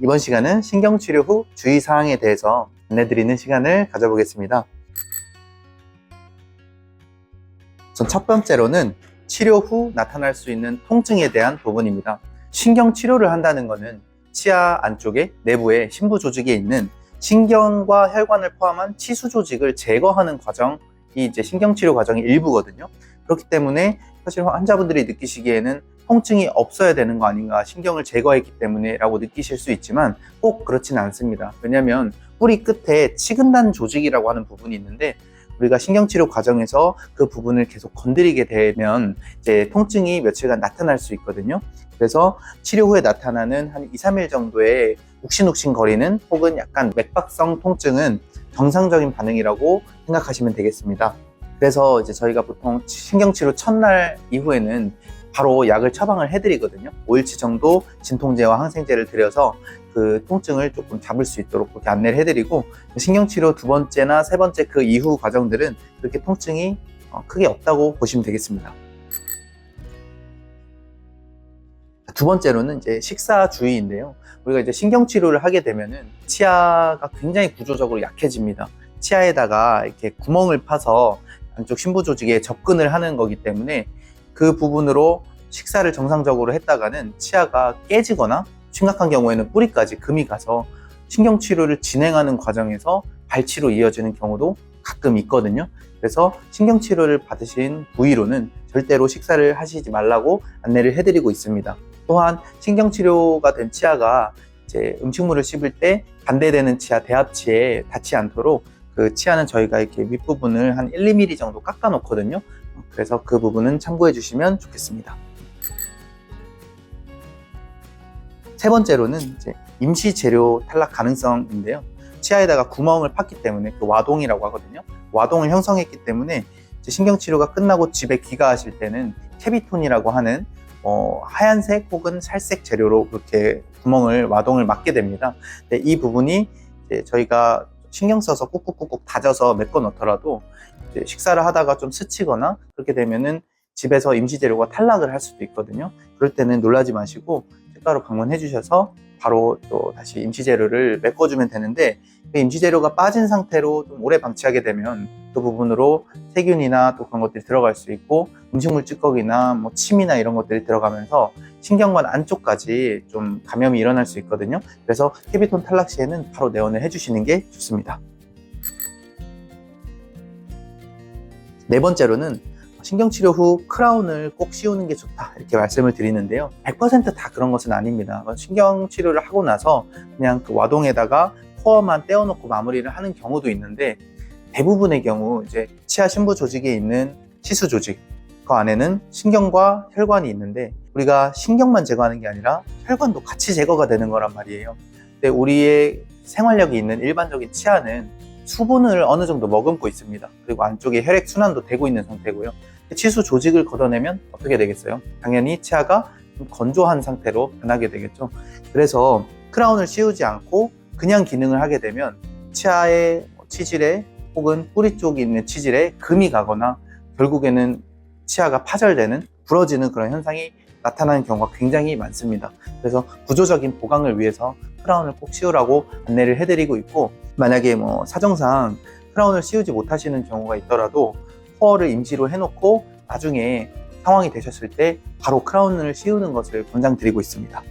이번 시간은 신경치료 후 주의사항에 대해서 안내드리는 시간을 가져보겠습니다. 우선 첫 번째로는 치료 후 나타날 수 있는 통증에 대한 부분입니다. 신경치료를 한다는 것은 치아 안쪽에 내부에 심부 조직에 있는 신경과 혈관을 포함한 치수 조직을 제거하는 과정이 이제 신경치료 과정의 일부거든요. 그렇기 때문에 사실 환자분들이 느끼시기에는 통증이 없어야 되는 거 아닌가, 신경을 제거했기 때문에 라고 느끼실 수 있지만 꼭 그렇지는 않습니다. 왜냐하면 뿌리 끝에 치근단 조직이라고 하는 부분이 있는데, 우리가 신경치료 과정에서 그 부분을 계속 건드리게 되면 이제 통증이 며칠간 나타날 수 있거든요. 그래서 치료 후에 나타나는 한 2, 3일 정도의 욱신욱신 거리는 혹은 약간 맥박성 통증은 정상적인 반응이라고 생각하시면 되겠습니다. 그래서 이제 저희가 보통 신경치료 첫날 이후에는 바로 약을 처방을 해드리거든요. 5일치 정도 진통제와 항생제를 드려서 그 통증을 조금 잡을 수 있도록 그렇게 안내를 해드리고, 신경치료 두 번째나 세 번째 그 이후 과정들은 그렇게 통증이 크게 없다고 보시면 되겠습니다. 두 번째로는 이제 식사 주의인데요. 우리가 이제 신경치료를 하게 되면은 치아가 굉장히 구조적으로 약해집니다. 치아에다가 이렇게 구멍을 파서 안쪽 심부 조직에 접근을 하는 거기 때문에 그 부분으로 식사를 정상적으로 했다가는 치아가 깨지거나 심각한 경우에는 뿌리까지 금이 가서 신경치료를 진행하는 과정에서 발치로 이어지는 경우도 가끔 있거든요. 그래서 신경치료를 받으신 부위로는 절대로 식사를 하시지 말라고 안내를 해드리고 있습니다. 또한 신경치료가 된 치아가 이제 음식물을 씹을 때 반대되는 치아, 대합치에 닿지 않도록 그 치아는 저희가 이렇게 윗부분을 한 1, 2mm 정도 깎아 놓거든요. 그래서 그 부분은 참고해 주시면 좋겠습니다. 세 번째로는 이제 임시 재료 탈락 가능성인데요. 치아에다가 구멍을 팠기 때문에 그 와동이라고 하거든요. 와동을 형성했기 때문에 이제 신경치료가 끝나고 집에 귀가하실 때는 캐비톤이라고 하는 하얀색 혹은 살색 재료로 그렇게 구멍을, 와동을 막게 됩니다. 근데 이 부분이 이제 저희가 신경 써서 꾹꾹꾹꾹 다져서 메꿔 넣더라도 식사를 하다가 좀 스치거나 그렇게 되면은 집에서 임시재료가 탈락을 할 수도 있거든요. 그럴 때는 놀라지 마시고 책가로 방문해 주셔서 바로 또 다시 임시재료를 메꿔주면 되는데, 그 임시재료가 빠진 상태로 좀 오래 방치하게 되면 그 부분으로 세균이나 또 그런 것들이 들어갈 수 있고, 음식물 찌꺼기나 뭐 침이나 이런 것들이 들어가면서 신경관 안쪽까지 좀 감염이 일어날 수 있거든요. 그래서 캐비톤 탈락 시에는 바로 내원을 해주시는 게 좋습니다. 네 번째로는 신경치료 후 크라운을 꼭 씌우는 게 좋다, 이렇게 말씀을 드리는데요. 100% 다 그런 것은 아닙니다. 신경치료를 하고 나서 그냥 그 와동에다가 코어만 떼어놓고 마무리를 하는 경우도 있는데, 대부분의 경우 이제 치아 심부 조직에 있는 치수 조직, 그 안에는 신경과 혈관이 있는데 우리가 신경만 제거하는 게 아니라 혈관도 같이 제거가 되는 거란 말이에요. 근데 우리의 생활력이 있는 일반적인 치아는 수분을 어느 정도 머금고 있습니다. 그리고 안쪽에 혈액 순환도 되고 있는 상태고요. 치수 조직을 걷어내면 어떻게 되겠어요? 당연히 치아가 좀 건조한 상태로 변하게 되겠죠. 그래서 크라운을 씌우지 않고 그냥 기능을 하게 되면 치아의 치질에 혹은 뿌리 쪽에 있는 치질에 금이 가거나 결국에는 치아가 파절되는, 부러지는 그런 현상이 나타나는 경우가 굉장히 많습니다. 그래서 구조적인 보강을 위해서 크라운을 꼭 씌우라고 안내를 해드리고 있고, 만약에 뭐 사정상 크라운을 씌우지 못하시는 경우가 있더라도 코어를 임시로 해놓고 나중에 상황이 되셨을 때 바로 크라운을 씌우는 것을 권장드리고 있습니다.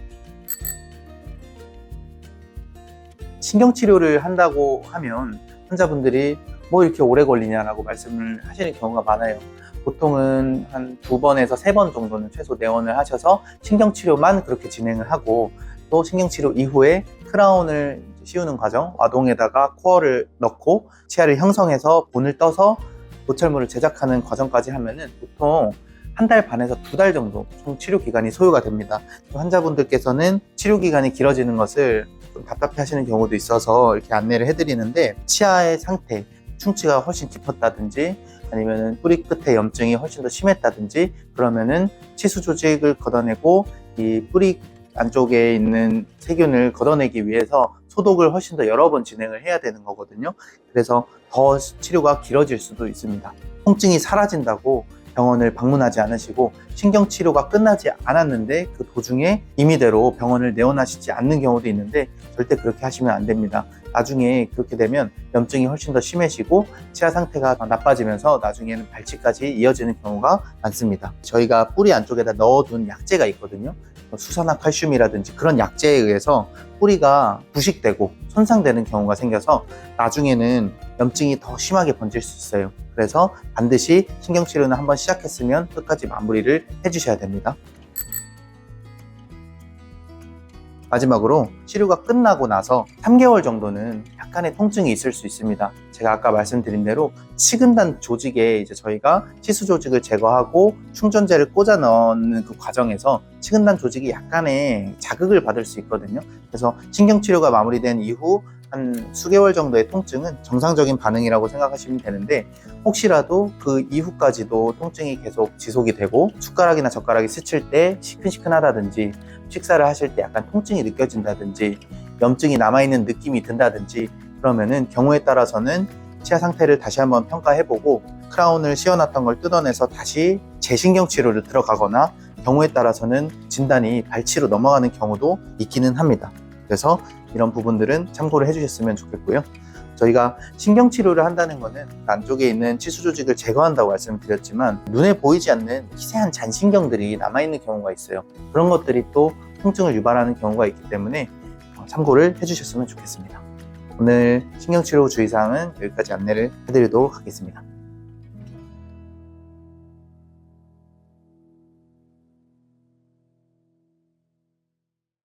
신경치료를 한다고 하면 환자분들이 뭐 이렇게 오래 걸리냐라고 말씀을 하시는 경우가 많아요. 보통은 한 2번에서 3번 정도는 최소 내원을 하셔서 신경치료만 그렇게 진행을 하고, 또 신경치료 이후에 크라운을 씌우는 과정, 와동에다가 코어를 넣고 치아를 형성해서 본을 떠서 보철물을 제작하는 과정까지 하면은 보통 1달 반에서 2달 정도 총 치료 기간이 소요가 됩니다. 환자분들께서는 치료 기간이 길어지는 것을 좀 답답해 하시는 경우도 있어서 이렇게 안내를 해드리는데, 치아의 상태, 충치가 훨씬 깊었다든지 아니면은 뿌리 끝에 염증이 훨씬 더 심했다든지 그러면은 치수 조직을 걷어내고 이 뿌리 안쪽에 있는 세균을 걷어내기 위해서 소독을 훨씬 더 여러 번 진행을 해야 되는 거거든요. 그래서 더 치료가 길어질 수도 있습니다. 통증이 사라진다고 병원을 방문하지 않으시고 신경치료가 끝나지 않았는데 그 도중에 임의대로 병원을 내원하시지 않는 경우도 있는데 절대 그렇게 하시면 안 됩니다. 나중에 그렇게 되면 염증이 훨씬 더 심해지고 치아 상태가 나빠지면서 나중에는 발치까지 이어지는 경우가 많습니다. 저희가 뿌리 안쪽에다 넣어둔 약재가 있거든요. 수산화 칼슘이라든지 그런 약재에 의해서 뿌리가 부식되고 손상되는 경우가 생겨서 나중에는 염증이 더 심하게 번질 수 있어요. 그래서 반드시 신경치료는 한번 시작했으면 끝까지 마무리를 해주셔야 됩니다. 마지막으로 치료가 끝나고 나서 3개월 정도는 약간의 통증이 있을 수 있습니다. 제가 아까 말씀드린 대로 치근단 조직에 이제 저희가 치수 조직을 제거하고 충전재를 꽂아 넣는 그 과정에서 치근단 조직이 약간의 자극을 받을 수 있거든요. 그래서 신경치료가 마무리된 이후 한 수개월 정도의 통증은 정상적인 반응이라고 생각하시면 되는데, 혹시라도 그 이후까지도 통증이 계속 지속이 되고 숟가락이나 젓가락이 스칠 때 시큰시큰하다든지 식사를 하실 때 약간 통증이 느껴진다든지 염증이 남아있는 느낌이 든다든지 그러면은 경우에 따라서는 치아 상태를 다시 한번 평가해보고 크라운을 씌워놨던 걸 뜯어내서 다시 재신경치료를 들어가거나 경우에 따라서는 진단이 발치로 넘어가는 경우도 있기는 합니다. 그래서 이런 부분들은 참고를 해주셨으면 좋겠고요. 저희가 신경치료를 한다는 거는 안쪽에 있는 치수 조직을 제거한다고 말씀드렸지만 눈에 보이지 않는 미세한 잔신경들이 남아있는 경우가 있어요. 그런 것들이 또 통증을 유발하는 경우가 있기 때문에 참고를 해주셨으면 좋겠습니다. 오늘 신경치료 주의사항은 여기까지 안내를 해드리도록 하겠습니다.